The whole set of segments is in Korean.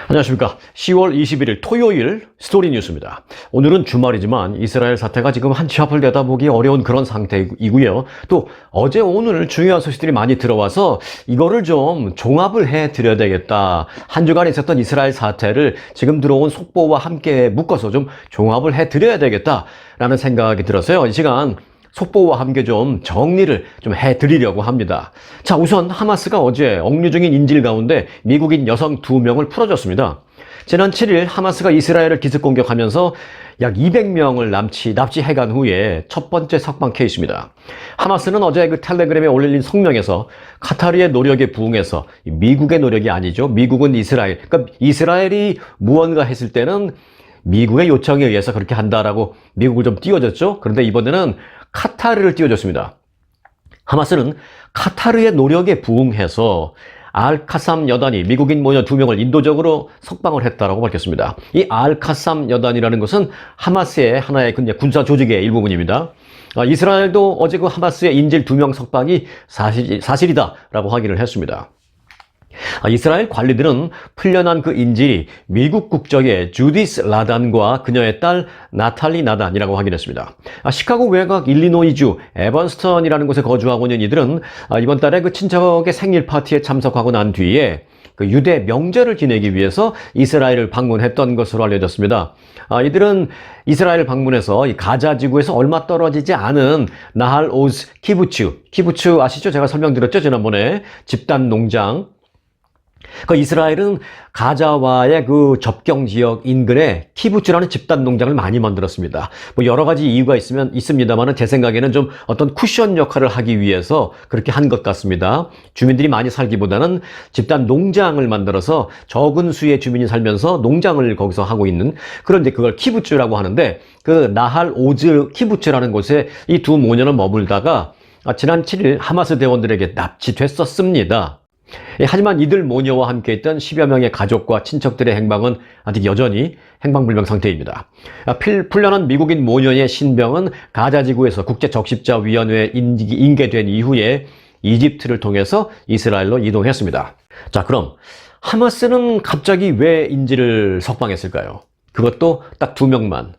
안녕하십니까. 10월 21일 토요일 스토리 뉴스입니다. 오늘은 주말이지만 이스라엘 사태가 지금 한치 앞을 내다보기 어려운 그런 상태이고요. 또 어제 오늘 중요한 소식들이 많이 들어와서 이거를 좀 종합을 해드려야 되겠다. 한 주간 있었던 이스라엘 사태를 지금 들어온 속보와 함께 묶어서 좀 종합을 해드려야 되겠다라는 생각이 들어서요. 이 시간 속보와 함께 좀 정리를 좀 해드리려고 합니다. 자, 우선 하마스가 어제 억류 중인 인질 가운데 미국인 여성 2명을 풀어줬습니다. 지난 7일 하마스가 이스라엘을 기습 공격하면서 약 200명을 납치해간 후에 첫 번째 석방 케이스입니다. 하마스는 어제 그 텔레그램에 올린 성명에서 카타르의 노력에 부응해서 미국의 노력이 아니죠. 미국은 이스라엘, 그러니까 이스라엘이 무언가 했을 때는 미국의 요청에 의해서 그렇게 한다라고 미국을 좀 띄워줬죠. 그런데 이번에는 카타르를 띄워줬습니다. 하마스는 카타르의 노력에 부응해서 알카삼 여단이 미국인 모녀 2명을 인도적으로 석방을 했다라고 밝혔습니다. 이 알카삼 여단이라는 것은 하마스의 하나의 군사 조직의 일부분입니다. 이스라엘도 어제 그 하마스의 인질 2명 석방이 사실이다라고 확인을 했습니다. 이스라엘 관리들은 풀려난 그 인질이 미국 국적의 주디스 라단과 그녀의 딸 나탈리 나단이라고 확인했습니다. 시카고 외곽 일리노이주 에번스턴이라는 곳에 거주하고 있는 이들은 이번 달에 그 친척의 생일 파티에 참석하고 난 뒤에 그 유대 명절을 지내기 위해서 이스라엘을 방문했던 것으로 알려졌습니다. 이들은 이스라엘 방문해서 이 가자 지구에서 얼마 떨어지지 않은 나할 오즈 키부츠 아시죠? 제가 설명드렸죠? 지난번에 집단 농장. 그 이스라엘은 가자와의 그 접경 지역 인근에 키부츠라는 집단 농장을 많이 만들었습니다. 뭐 여러 가지 이유가 있습니다만은 제 생각에는 좀 어떤 쿠션 역할을 하기 위해서 그렇게 한 것 같습니다. 주민들이 많이 살기보다는 집단 농장을 만들어서 적은 수의 주민이 살면서 농장을 거기서 하고 있는, 그런데 그걸 키부츠라고 하는데, 그 나할 오즈 키부츠라는 곳에 이 두 모녀는 머물다가 지난 7일 하마스 대원들에게 납치됐었습니다. 하지만 이들 모녀와 함께 있던 10여 명의 가족과 친척들의 행방은 아직 여전히 행방불명 상태입니다. 풀려난 미국인 모녀의 신병은 가자지구에서 국제적십자위원회에 인계된 이후에 이집트를 통해서 이스라엘로 이동했습니다. 자, 그럼 하마스는 갑자기 왜 인질을 석방했을까요? 그것도 딱 2명만.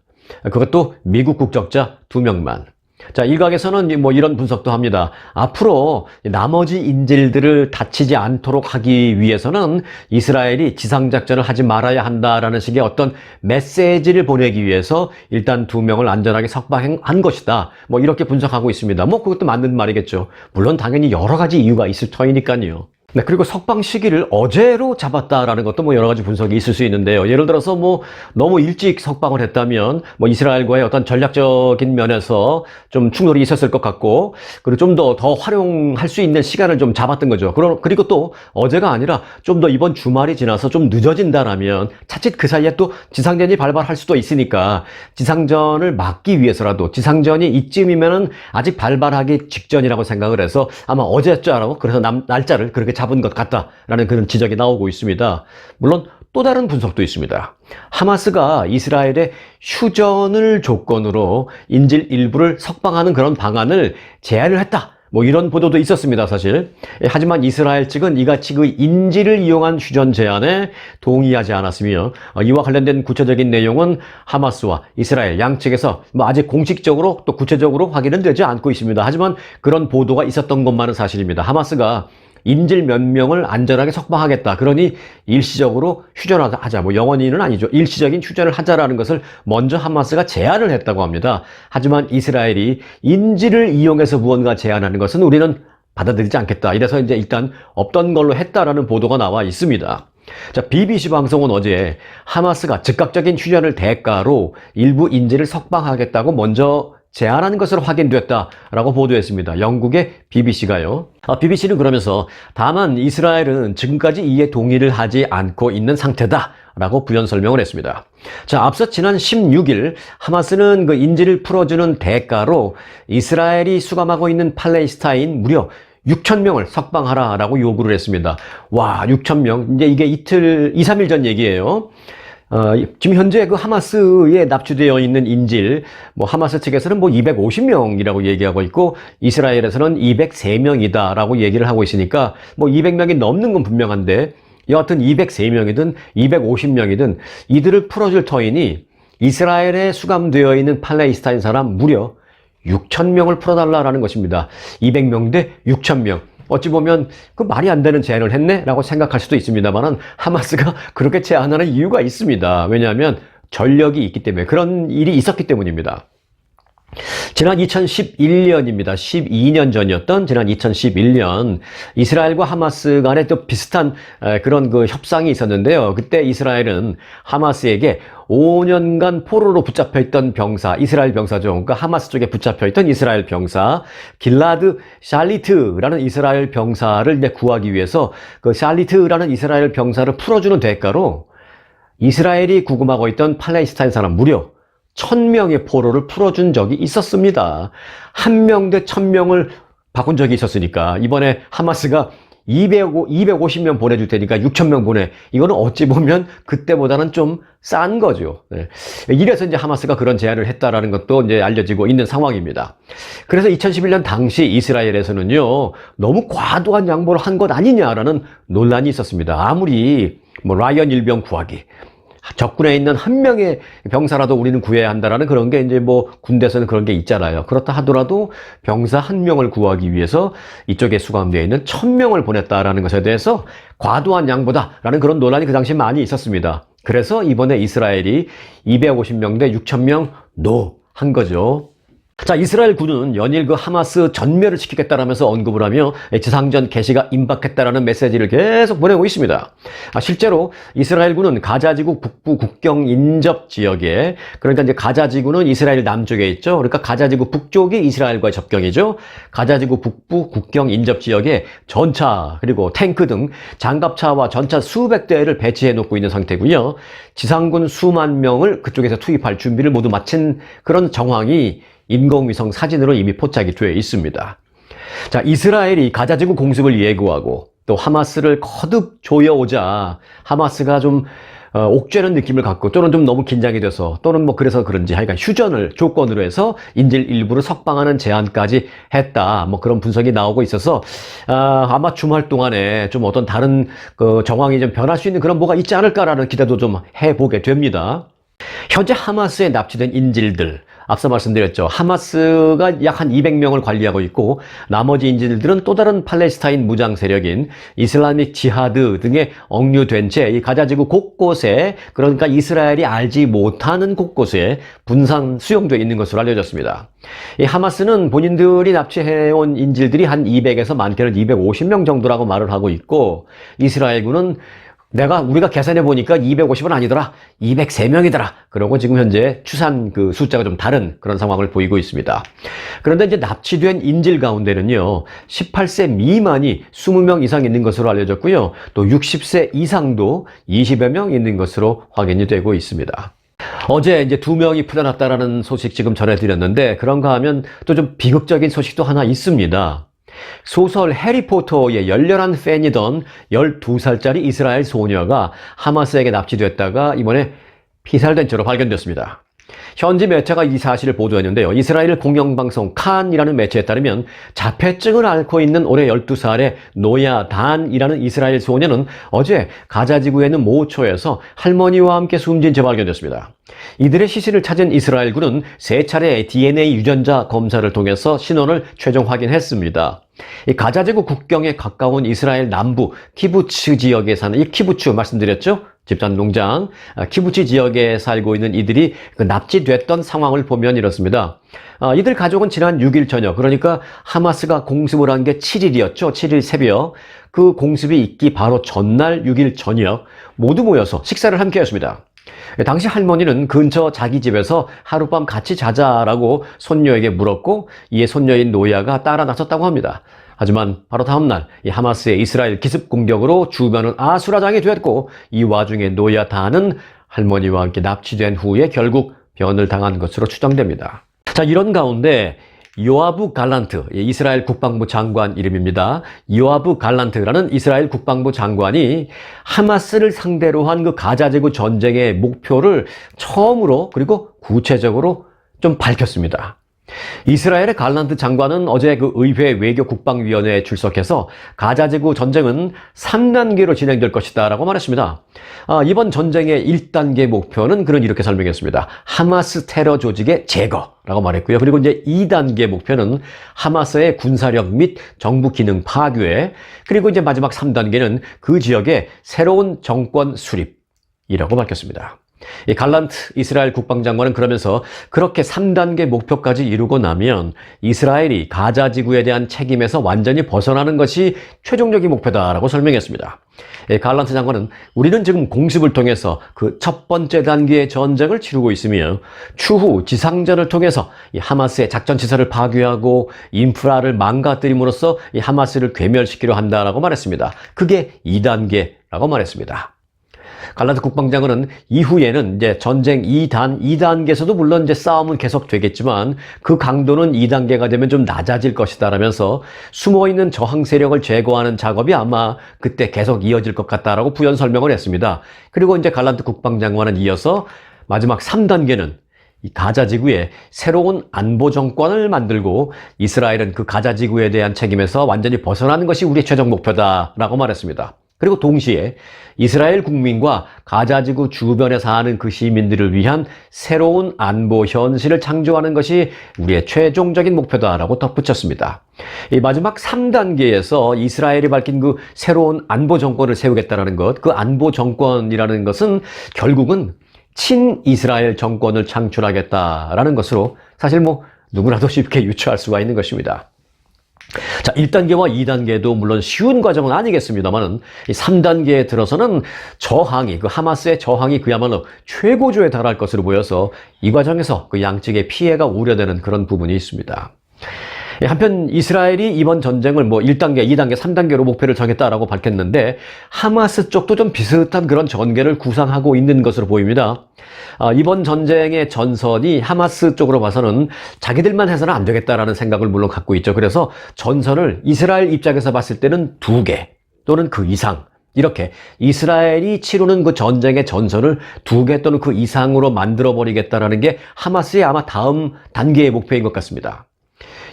그것도 미국 국적자 2명만. 자, 일각에서는 뭐 이런 분석도 합니다. 앞으로 나머지 인질들을 다치지 않도록 하기 위해서는 이스라엘이 지상작전을 하지 말아야 한다라는 식의 어떤 메시지를 보내기 위해서 일단 2명을 안전하게 석방한 것이다. 뭐 이렇게 분석하고 있습니다. 뭐 그것도 맞는 말이겠죠. 물론 당연히 여러 가지 이유가 있을 터이니까요. 네, 그리고 석방 시기를 어제로 잡았다라는 것도 뭐 여러 가지 분석이 있을 수 있는데요. 예를 들어서 뭐 너무 일찍 석방을 했다면 뭐 이스라엘과의 어떤 전략적인 면에서 좀 충돌이 있었을 것 같고, 그리고 좀 더 활용할 수 있는 시간을 좀 잡았던 거죠. 그리고 또 어제가 아니라 좀 더 이번 주말이 지나서 좀 늦어진다라면 차칫 그 사이에 또 지상전이 발발할 수도 있으니까 지상전을 막기 위해서라도, 지상전이 이쯤이면은 아직 발발하기 직전이라고 생각을 해서 아마 어제였죠. 그래서 날짜를 그렇게 잡은 것 같다라는 그런 지적이 나오고 있습니다. 물론 또 다른 분석도 있습니다. 하마스가 이스라엘의 휴전을 조건으로 인질 일부를 석방하는 그런 방안을 제안을 했다. 뭐 이런 보도도 있었습니다, 사실. 하지만 이스라엘 측은 이같이 그 인질을 이용한 휴전 제안에 동의하지 않았으며, 이와 관련된 구체적인 내용은 하마스와 이스라엘 양측에서 뭐 아직 공식적으로 또 구체적으로 확인은 되지 않고 있습니다. 하지만 그런 보도가 있었던 것만은 사실입니다. 하마스가 인질 몇 명을 안전하게 석방하겠다. 그러니 일시적으로 휴전하자. 뭐 영원히는 아니죠. 일시적인 휴전을 하자라는 것을 먼저 하마스가 제안을 했다고 합니다. 하지만 이스라엘이 인질을 이용해서 무언가 제안하는 것은 우리는 받아들이지 않겠다. 이래서 이제 일단 없던 걸로 했다라는 보도가 나와 있습니다. 자, BBC 방송은 어제 하마스가 즉각적인 휴전을 대가로 일부 인질을 석방하겠다고 먼저 제안한 것으로 확인됐다라고 보도했습니다. 영국의 BBC가요. BBC는 그러면서 다만 이스라엘은 지금까지 이에 동의를 하지 않고 있는 상태다라고 부연 설명을 했습니다. 자, 앞서 지난 16일 하마스는 그 인질을 풀어주는 대가로 이스라엘이 수감하고 있는 팔레스타인 무려 6,000명을 석방하라라고 요구를 했습니다. 와, 6,000명. 이제 이게 2, 3일 전 얘기예요. 지금 현재 그 하마스에 납치되어 있는 인질, 뭐 하마스 측에서는 뭐 250명이라고 얘기하고 있고 이스라엘에서는 203명이다라고 얘기를 하고 있으니까 뭐 200명이 넘는 건 분명한데 여하튼 203명이든 250명이든 이들을 풀어줄 터이니 이스라엘에 수감되어 있는 팔레스타인 사람 무려 6,000명을 풀어달라는 것입니다. 200명 대 6,000명. 어찌 보면 그 말이 안 되는 제안을 했네? 라고 생각할 수도 있습니다만 하마스가 그렇게 제안하는 이유가 있습니다. 왜냐하면 전력이 있기 때문에, 그런 일이 있었기 때문입니다. 지난 2011년입니다. 12년 전이었던 지난 2011년 이스라엘과 하마스 간에 또 비슷한 그런 그 협상이 있었는데요. 그때 이스라엘은 하마스에게 5년간 포로로 붙잡혀 있던 병사, 이스라엘 병사죠. 그러니까 하마스 쪽에 붙잡혀 있던 이스라엘 병사 길라드 샬리트라는 이스라엘 병사를 이제 구하기 위해서 그 샬리트라는 이스라엘 병사를 풀어주는 대가로 이스라엘이 구금하고 있던 팔레스타인 사람 무려 1,000명의 포로를 풀어준 적이 있었습니다. 1명 대 1,000명을 바꾼 적이 있었으니까 이번에 하마스가 250명 보내줄 테니까 6,000명 보내. 이거는 어찌 보면 그때보다는 좀 싼 거죠. 네. 이래서 이제 하마스가 그런 제안을 했다라는 것도 이제 알려지고 있는 상황입니다. 그래서 2011년 당시 이스라엘에서는요, 너무 과도한 양보를 한 것 아니냐라는 논란이 있었습니다. 아무리 뭐 라이언 일병 구하기, 적군에 있는 한 명의 병사라도 우리는 구해야 한다라는 그런 게 이제 뭐 군대에서는 그런 게 있잖아요. 그렇다 하더라도 병사 한 명을 구하기 위해서 이쪽에 수감되어 있는 1,000명을 보냈다라는 것에 대해서 과도한 양보다라는 그런 논란이 그 당시에 많이 있었습니다. 그래서 이번에 이스라엘이 250명 대 6,000명 노 한 거죠. 자, 이스라엘 군은 연일 그 하마스 전멸을 시키겠다라면서 언급을 하며 지상전 개시가 임박했다라는 메시지를 계속 보내고 있습니다. 실제로 이스라엘 군은 가자지구 북부 국경 인접 지역에, 그러니까 이제 가자지구는 이스라엘 남쪽에 있죠. 그러니까 가자지구 북쪽이 이스라엘과의 접경이죠. 가자지구 북부 국경 인접 지역에 전차 그리고 탱크 등 장갑차와 전차 수백 대를 배치해 놓고 있는 상태고요. 지상군 수만 명을 그쪽에서 투입할 준비를 모두 마친 그런 정황이 인공위성 사진으로 이미 포착이 되어 있습니다. 자, 이스라엘이 가자지구 공습을 예고하고 또 하마스를 거듭 조여오자 하마스가 좀 옥죄는 느낌을 갖고, 또는 좀 너무 긴장이 돼서, 또는 뭐 그래서 그런지 하여간 휴전을 조건으로 해서 인질 일부를 석방하는 제안까지 했다, 뭐 그런 분석이 나오고 있어서 아마 주말 동안에 좀 어떤 다른 그 정황이 좀 변할 수 있는 그런 뭐가 있지 않을까라는 기대도 좀 해보게 됩니다. 현재 하마스에 납치된 인질들, 앞서 말씀드렸죠. 하마스가 약 한 200명을 관리하고 있고 나머지 인질들은 또 다른 팔레스타인 무장 세력인 이슬라믹 지하드 등에 억류된 채 이 가자지구 곳곳에, 그러니까 이스라엘이 알지 못하는 곳곳에 분산 수용되어 있는 것으로 알려졌습니다. 이 하마스는 본인들이 납치해온 인질들이 한 200에서 많게는 250명 정도라고 말을 하고 있고, 이스라엘군은 우리가 계산해 보니까 250은 아니더라, 203명이더라. 그러고 지금 현재 추산 그 숫자가 좀 다른 그런 상황을 보이고 있습니다. 그런데 이제 납치된 인질 가운데는요, 18세 미만이 20명 이상 있는 것으로 알려졌고요. 또 60세 이상도 20여 명 있는 것으로 확인이 되고 있습니다. 어제 이제 2명이 풀려났다라는 소식 지금 전해드렸는데, 그런가 하면 또 좀 비극적인 소식도 하나 있습니다. 소설 해리포터의 열렬한 팬이던 12살짜리 이스라엘 소녀가 하마스에게 납치됐다가 이번에 피살된 채로 발견됐습니다. 현지 매체가 이 사실을 보도했는데요. 이스라엘 공영방송 칸이라는 매체에 따르면 자폐증을 앓고 있는 올해 12살의 노야 단이라는 이스라엘 소녀는 어제 가자지구에 있는 모초에서 할머니와 함께 숨진 채 발견됐습니다. 이들의 시신을 찾은 이스라엘군은 3차례 DNA 유전자 검사를 통해서 신원을 최종 확인했습니다. 이 가자지구 국경에 가까운 이스라엘 남부 키부츠 지역에 사는, 이 키부츠 말씀드렸죠? 집단 농장, 키부츠 지역에 살고 있는 이들이 납치됐던 상황을 보면 이렇습니다. 이들 가족은 지난 6일 저녁, 그러니까 하마스가 공습을 한 게 7일이었죠. 7일 새벽. 그 공습이 있기 바로 전날 6일 저녁 모두 모여서 식사를 함께 했습니다. 당시 할머니는 근처 자기 집에서 하룻밤 같이 자자라고 손녀에게 물었고, 이에 손녀인 노야가 따라 나섰다고 합니다. 하지만 바로 다음날 이 하마스의 이스라엘 기습 공격으로 주변은 아수라장이 됐고, 이 와중에 노야 단은 할머니와 함께 납치된 후에 결국 변을 당한 것으로 추정됩니다. 자, 이런 가운데 요아브 갈란트, 이스라엘 국방부 장관 이름입니다. 요아브 갈란트라는 이스라엘 국방부 장관이 하마스를 상대로 한 그 가자지구 전쟁의 목표를 처음으로 그리고 구체적으로 좀 밝혔습니다. 이스라엘의 갈란트 장관은 어제 그 의회 외교국방위원회에 출석해서 가자지구 전쟁은 3단계로 진행될 것이다 라고 말했습니다. 이번 전쟁의 1단계 목표는 그는 이렇게 설명했습니다. 하마스 테러 조직의 제거라고 말했고요. 그리고 이제 2단계 목표는 하마스의 군사력 및 정부 기능 파괴, 그리고 이제 마지막 3단계는 그 지역의 새로운 정권 수립이라고 밝혔습니다. 이 갈란트 이스라엘 국방장관은 그러면서 그렇게 3단계 목표까지 이루고 나면 이스라엘이 가자 지구에 대한 책임에서 완전히 벗어나는 것이 최종적인 목표다라고 설명했습니다. 갈란트 장관은 우리는 지금 공습을 통해서 그 첫 번째 단계의 전쟁을 치르고 있으며 추후 지상전을 통해서 이 하마스의 작전 시설을 파괴하고 인프라를 망가뜨림으로써 이 하마스를 괴멸시키려 한다라고 말했습니다. 그게 2단계라고 말했습니다. 갈란트 국방장관은 이후에는 이제 전쟁 2단계에서도 물론 이제 싸움은 계속되겠지만 그 강도는 2단계가 되면 좀 낮아질 것이다 라면서 숨어있는 저항 세력을 제거하는 작업이 아마 그때 계속 이어질 것 같다라고 부연 설명을 했습니다. 그리고 이제 갈란트 국방장관은 이어서 마지막 3단계는 이 가자 지구에 새로운 안보 정권을 만들고 이스라엘은 그 가자 지구에 대한 책임에서 완전히 벗어나는 것이 우리의 최종 목표다라고 말했습니다. 그리고 동시에 이스라엘 국민과 가자지구 주변에 사는 그 시민들을 위한 새로운 안보 현실을 창조하는 것이 우리의 최종적인 목표다라고 덧붙였습니다. 이 마지막 3단계에서 이스라엘이 밝힌 그 새로운 안보 정권을 세우겠다는 것, 그 안보 정권이라는 것은 결국은 친이스라엘 정권을 창출하겠다라는 것으로 사실 누구라도 쉽게 유추할 수가 있는 것입니다. 자, 1단계와 2단계도 물론 쉬운 과정은 아니겠습니다만 이 3단계에 들어서는 저항이, 그 하마스의 저항이 그야말로 최고조에 달할 것으로 보여서 이 과정에서 그 양측의 피해가 우려되는 그런 부분이 있습니다. 한편 이스라엘이 이번 전쟁을 1단계, 2단계, 3단계로 목표를 정했다라고 밝혔는데 하마스 쪽도 좀 비슷한 그런 전개를 구상하고 있는 것으로 보입니다. 이번 전쟁의 전선이 하마스 쪽으로 봐서는 자기들만 해서는 안 되겠다라는 생각을 물론 갖고 있죠. 그래서 전선을 이스라엘 입장에서 봤을 때는 2개 또는 그 이상, 이렇게 이스라엘이 치르는 그 전쟁의 전선을 2개 또는 그 이상으로 만들어버리겠다라는 게 하마스의 아마 다음 단계의 목표인 것 같습니다.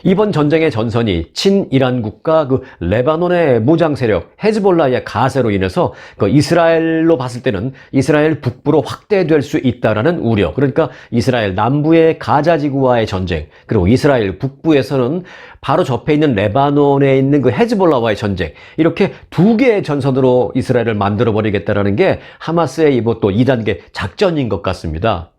이번 전쟁의 전선이 친이란 국가 그 레바논의 무장 세력 헤즈볼라의 가세로 인해서 그 이스라엘로 봤을 때는 이스라엘 북부로 확대될 수 있다라는 우려, 그러니까 이스라엘 남부의 가자 지구와의 전쟁, 그리고 이스라엘 북부에서는 바로 접해 있는 레바논에 있는 그 헤즈볼라와의 전쟁, 이렇게 2개의 전선으로 이스라엘을 만들어 버리겠다라는 게 하마스의 또 2단계 작전인 것 같습니다.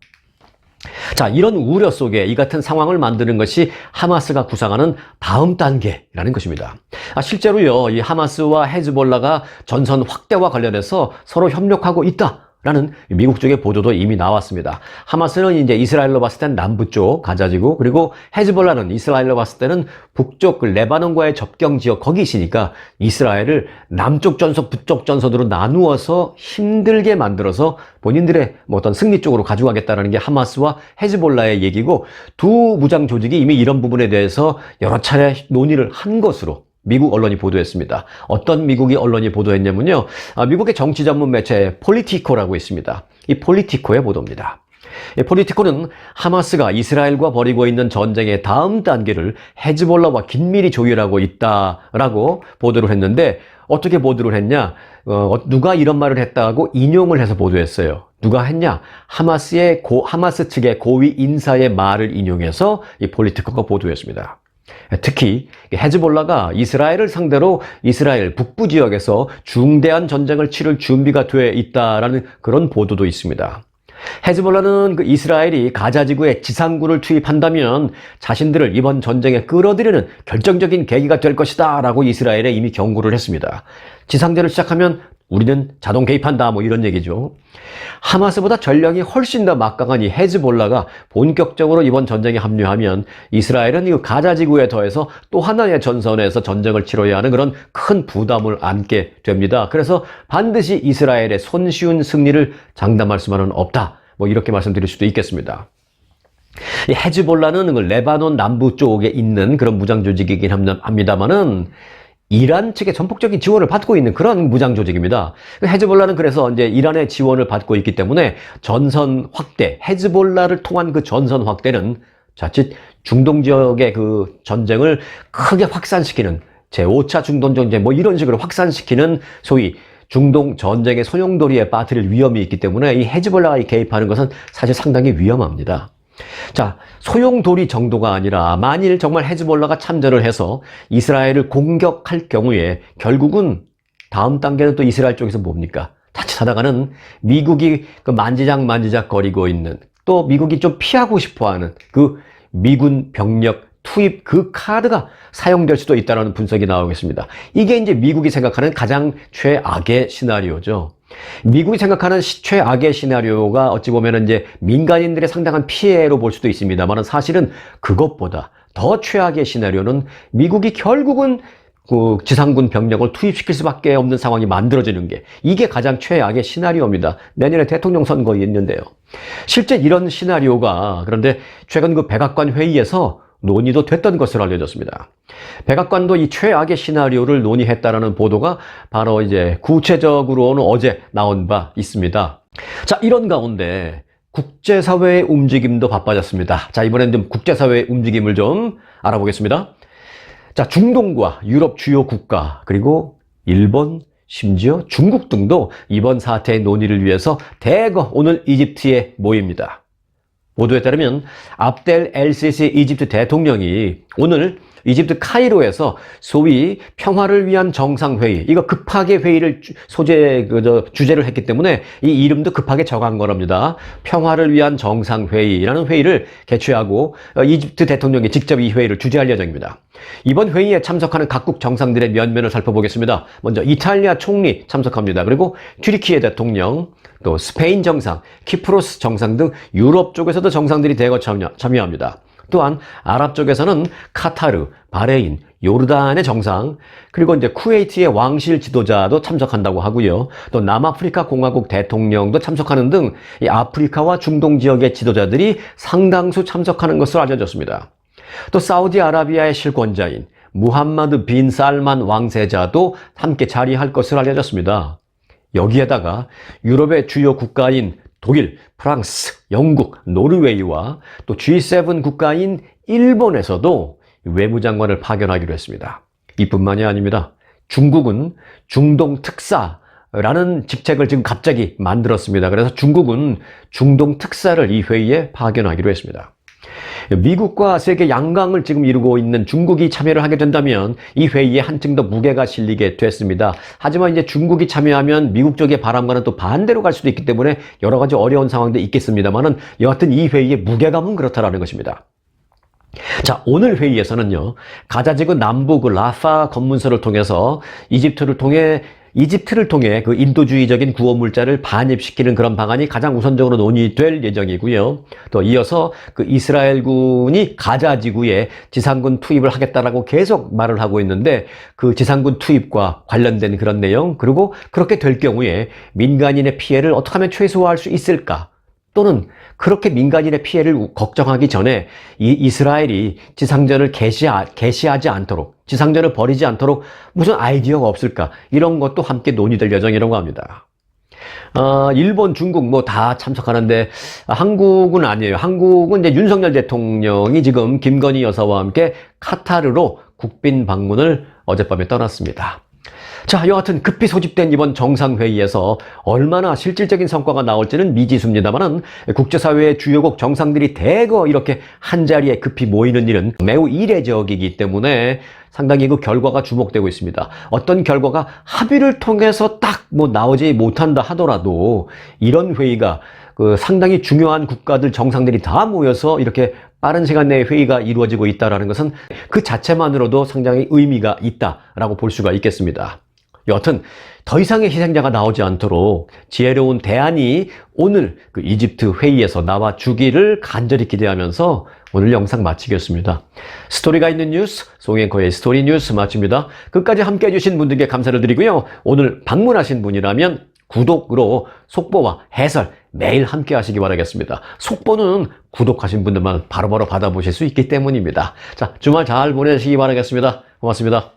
자, 이런 우려 속에 이 같은 상황을 만드는 것이 하마스가 구상하는 다음 단계라는 것입니다. 실제로요, 이 하마스와 헤즈볼라가 전선 확대와 관련해서 서로 협력하고 있다라는 미국 쪽의 보도도 이미 나왔습니다. 하마스는 이제 이스라엘로 봤을 땐 남부 쪽 가자지구, 그리고 헤즈볼라는 이스라엘로 봤을 때는 북쪽 그 레바논과의 접경 지역 거기 있으니까 이스라엘을 남쪽 전선, 북쪽 전선으로 나누어서 힘들게 만들어서 본인들의 어떤 승리 쪽으로 가져가겠다는 게 하마스와 헤즈볼라의 얘기고, 두 무장 조직이 이미 이런 부분에 대해서 여러 차례 논의를 한 것으로 미국 언론이 보도했습니다. 어떤 미국이 언론이 보도했냐면요, 미국의 정치 전문 매체 폴리티코라고 있습니다. 이 폴리티코의 보도입니다. 폴리티코는 하마스가 이스라엘과 벌이고 있는 전쟁의 다음 단계를 헤즈볼라와 긴밀히 조율하고 있다라고 보도를 했는데, 어떻게 보도를 했냐, 누가 이런 말을 했다고 인용을 해서 보도했어요. 누가 했냐? 하마스 측의 고위 인사의 말을 인용해서 이 폴리티코가 보도했습니다. 특히 헤즈볼라가 이스라엘을 상대로 이스라엘 북부 지역에서 중대한 전쟁을 치를 준비가 돼 있다라는 그런 보도도 있습니다. 헤즈볼라는 그 이스라엘이 가자 지구에 지상군을 투입한다면 자신들을 이번 전쟁에 끌어들이는 결정적인 계기가 될 것이다 라고 이스라엘에 이미 경고를 했습니다. 지상전을 시작하면 우리는 자동 개입한다, 이런 얘기죠. 하마스보다 전력이 훨씬 더 막강한 이 헤즈볼라가 본격적으로 이번 전쟁에 합류하면 이스라엘은 이 가자 지구에 더해서 또 하나의 전선에서 전쟁을 치러야 하는 그런 큰 부담을 안게 됩니다. 그래서 반드시 이스라엘의 손쉬운 승리를 장담할 수만은 없다, 이렇게 말씀드릴 수도 있겠습니다. 이 헤즈볼라는 그 레바논 남부 쪽에 있는 그런 무장 조직이긴 합니다만은 이란 측의 전폭적인 지원을 받고 있는 그런 무장 조직입니다. 헤즈볼라는 그래서 이제 이란의 지원을 받고 있기 때문에 전선 확대, 헤즈볼라를 통한 그 전선 확대는 자칫 중동 지역의 그 전쟁을 크게 확산시키는 제5차 중동 전쟁 뭐 이런 식으로 확산시키는 소위 중동 전쟁의 소용돌이에 빠뜨릴 위험이 있기 때문에 이 헤즈볼라가 개입하는 것은 사실 상당히 위험합니다. 자, 소용돌이 정도가 아니라 만일 정말 헤즈볼라가 참전을 해서 이스라엘을 공격할 경우에 결국은 다음 단계는 또 이스라엘 쪽에서 뭡니까? 자칫하다가는 미국이 그 만지작 거리고 있는, 또 미국이 좀 피하고 싶어하는 그 미군 병력 투입 그 카드가 사용될 수도 있다는 분석이 나오고 있습니다. 이게 이제 미국이 생각하는 가장 최악의 시나리오죠. 미국이 생각하는 최악의 시나리오가 어찌 보면 이제 민간인들의 상당한 피해로 볼 수도 있습니다만 사실은 그것보다 더 최악의 시나리오는 미국이 결국은 그 지상군 병력을 투입시킬 수밖에 없는 상황이 만들어지는 게, 이게 가장 최악의 시나리오입니다. 내년에 대통령 선거 있는데요. 실제 이런 시나리오가 그런데 최근 그 백악관 회의에서 논의도 됐던 것으로 알려졌습니다. 백악관도 이 최악의 시나리오를 논의했다라는 보도가 바로 이제 구체적으로는 어제 나온 바 있습니다. 자, 이런 가운데 국제사회의 움직임도 바빠졌습니다. 자, 이번엔 좀 국제사회의 움직임을 좀 알아보겠습니다. 자, 중동과 유럽 주요 국가, 그리고 일본, 심지어 중국 등도 이번 사태의 논의를 위해서 대거 오늘 이집트에 모입니다. 보도에 따르면 압델 엘시시 이집트 대통령이 오늘 이집트 카이로에서 소위 평화를 위한 정상회의, 이거 급하게 회의를 주제를 했기 때문에 이 이름도 급하게 정한 거랍니다. 평화를 위한 정상회의라는 회의를 개최하고 이집트 대통령이 직접 이 회의를 주재할 예정입니다. 이번 회의에 참석하는 각국 정상들의 면면을 살펴보겠습니다. 먼저 이탈리아 총리 참석합니다. 그리고 튀르키예 대통령, 또 스페인 정상, 키프로스 정상 등 유럽 쪽에서도 정상들이 대거 참여합니다. 또한 아랍 쪽에서는 카타르, 바레인, 요르단의 정상, 그리고 이제 쿠웨이트의 왕실 지도자도 참석한다고 하고요. 또 남아프리카 공화국 대통령도 참석하는 등 이 아프리카와 중동 지역의 지도자들이 상당수 참석하는 것으로 알려졌습니다. 또 사우디아라비아의 실권자인 무함마드 빈 살만 왕세자도 함께 자리할 것으로 알려졌습니다. 여기에다가 유럽의 주요 국가인 독일, 프랑스, 영국, 노르웨이와 또 G7 국가인 일본에서도 외무장관을 파견하기로 했습니다. 이뿐만이 아닙니다. 중국은 중동 특사라는 직책을 지금 갑자기 만들었습니다. 그래서 중국은 중동 특사를 이 회의에 파견하기로 했습니다. 미국과 세계 양강을 지금 이루고 있는 중국이 참여를 하게 된다면 이 회의에 한층 더 무게가 실리게 됐습니다. 하지만 이제 중국이 참여하면 미국 쪽의 바람과는 또 반대로 갈 수도 있기 때문에 여러 가지 어려운 상황도 있겠습니다만은 여하튼 이 회의의 무게감은 그렇다라는 것입니다. 자, 오늘 회의에서는요, 가자지구 남부 그 라파 검문소를 통해서 이집트를 통해 그 인도주의적인 구호물자를 반입시키는 그런 방안이 가장 우선적으로 논의될 예정이고요. 또 이어서 그 이스라엘군이 가자 지구에 지상군 투입을 하겠다라고 계속 말을 하고 있는데 그 지상군 투입과 관련된 그런 내용, 그리고 그렇게 될 경우에 민간인의 피해를 어떻게 하면 최소화할 수 있을까? 또는 그렇게 민간인의 피해를 걱정하기 전에 이스라엘이 지상전을 개시하지 않도록, 지상전을 벌이지 않도록 무슨 아이디어가 없을까? 이런 것도 함께 논의될 예정이라고 합니다. 일본, 중국 뭐 다 참석하는데 한국은 아니에요. 한국은 이제 윤석열 대통령이 지금 김건희 여사와 함께 카타르로 국빈 방문을 어젯밤에 떠났습니다. 자, 여하튼 급히 소집된 이번 정상회의에서 얼마나 실질적인 성과가 나올지는 미지수입니다만은 국제사회의 주요국 정상들이 대거 이렇게 한자리에 급히 모이는 일은 매우 이례적이기 때문에 상당히 그 결과가 주목되고 있습니다. 어떤 결과가 합의를 통해서 딱 뭐 나오지 못한다 하더라도 이런 회의가 그 상당히 중요한 국가들 정상들이 다 모여서 이렇게 빠른 시간 내에 회의가 이루어지고 있다는 것은 그 자체만으로도 상당히 의미가 있다라고 볼 수가 있겠습니다. 여하튼 더 이상의 희생자가 나오지 않도록 지혜로운 대안이 오늘 그 이집트 회의에서 나와 주기를 간절히 기대하면서 오늘 영상 마치겠습니다. 스토리가 있는 뉴스, 송앵커의 스토리 뉴스 마칩니다. 끝까지 함께 해주신 분들께 감사를 드리고요. 오늘 방문하신 분이라면 구독으로 속보와 해설 매일 함께 하시기 바라겠습니다. 속보는 구독하신 분들만 바로바로 받아보실 수 있기 때문입니다. 자, 주말 잘 보내시기 바라겠습니다. 고맙습니다.